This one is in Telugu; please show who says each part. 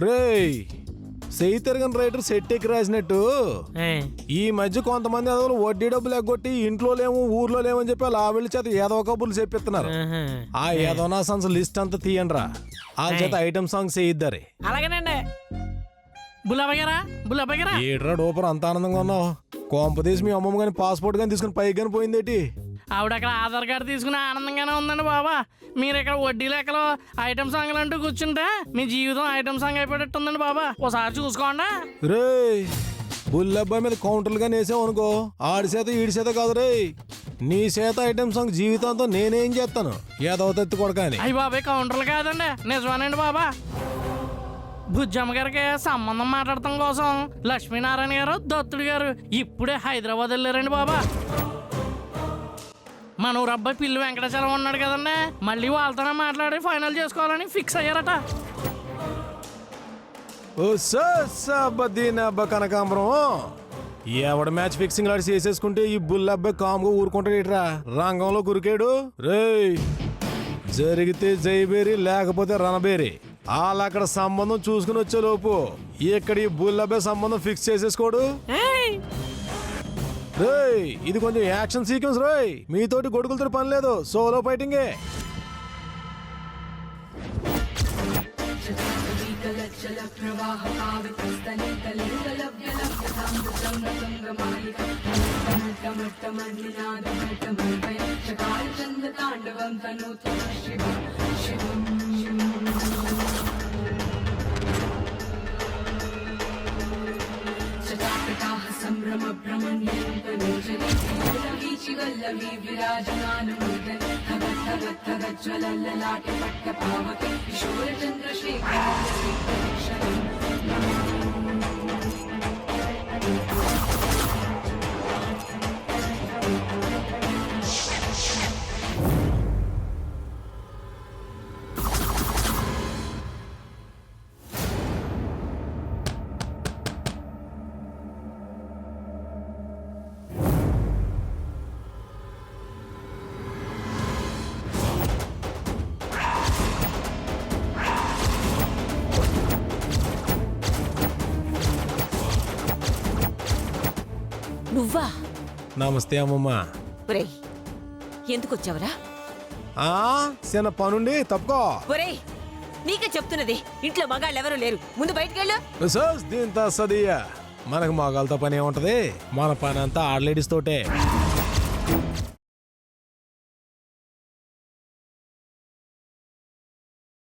Speaker 1: రేయ్ సెయి తిరగని రైటర్ సెట్ ఎక్కి రాసినట్టు ఈ మధ్య కొంతమంది అదోలు వడ్డీ డబ్బులు ఎగ్గొట్టి ఇంట్లో లేము ఊర్లో లేమని చెప్పి అలా ఆవిళ్ళ చేత ఏదో కబుర్లు చెప్పిస్తున్నారు. ఆ ఏదోనా సాంగ్స్ లిస్ట్ అంతా తీయండి రా, వాళ్ళ చేత ఐటమ్ సాంగ్స్ వేయిద్దారే.
Speaker 2: అలాగేనండి.
Speaker 1: ఏట్రా డోపర్ అంత ఆనందంగా ఉన్నావు? కొంపదీసి మీ అమ్మమ్మ కానీ పాస్పోర్ట్ కానీ తీసుకుని పైకి కానీ పోయిందేటి?
Speaker 2: ఆవిడ అక్కడ ఆధార్ కార్డు తీసుకుని ఆనందంగానే ఉందండి బాబా. మీరు ఇక్కడ వడ్డీ లెక్కలో ఐటమ్ సాంగ్లు అంటూ కూర్చుంటే మీ జీవితం ఐటమ్ సాంగ్ అయిపోయేట్టుందండి బాబా. ఒకసారి చూసుకోండి.
Speaker 1: రే బుల్లబ్బాయి మీద కౌంటర్లు కానీ వేసావు అనుకో, ఆడి చేత ఈడి చేత కాదు రే, నీ చేత ఐటమ్ సాంగ్ జీవితంతో నేనేం చేస్తాను ఏదో తత్తి కొడకాని.
Speaker 2: అయ్యి బాబాయ్ కౌంటర్లు కాదండి, నిజమేనండి బాబా. బుజ్జమ్మ గారికి సంబంధం మాట్లాడటం కోసం లక్ష్మీనారాయణ గారు దత్తుడు గారు ఇప్పుడే హైదరాబాద్ వెళ్ళారండి బాబా. మన ఊరు అబ్బాయి పిల్లి వెంకటాచలం ఉన్నాడు కదండి, మళ్ళీ వాళ్ళతోనే మాట్లాడి ఫైనల్ చేసుకోవాలని ఫిక్స్ అయ్యారట.
Speaker 1: ఓ సబ్బ కనకాంబరం, ఎవడ మ్యాచ్ ఫిక్సింగ్ లాడి చేసేసుకుంటే ఈ బుల్లబ్బాయి కామ్గా ఊరుకుంటాడేట్రా, రంగంలో గురికాడు. రేయ్ జరిగితే జైబేరి లేకపోతే రణబేరి, వాళ్ళు అక్కడ సంబంధం చూసుకుని వచ్చే లోపు ఇక్కడ ఈ బుల్లబ్బాయి సంబంధం ఫిక్స్ చేసేసుకోడు. రేయ్ ఇది కొంచెం యాక్షన్ సీక్వెన్స్ రోయ్, మీతోటి గొడుగులతో పని లేదు, సోలో ఫైటింగే.
Speaker 3: నువ్వా?
Speaker 1: నమస్తే అమ్మమ్మ.
Speaker 3: ఒరేయ్ ఎందుకు వచ్చావురా?
Speaker 1: చిన్న పనుండి తప్పుకో.
Speaker 3: ఒరేయ్ నీకే చెప్తున్నది, ఇంట్లో మగాళ్ళు ఎవరు లేరు, ముందు బయటకెళ్ళు.
Speaker 1: దీంతో సదియా మనకు మగాళ్ళతో పని ఏముంటది, మన పని అంతా ఆడలేడీస్ తోటే.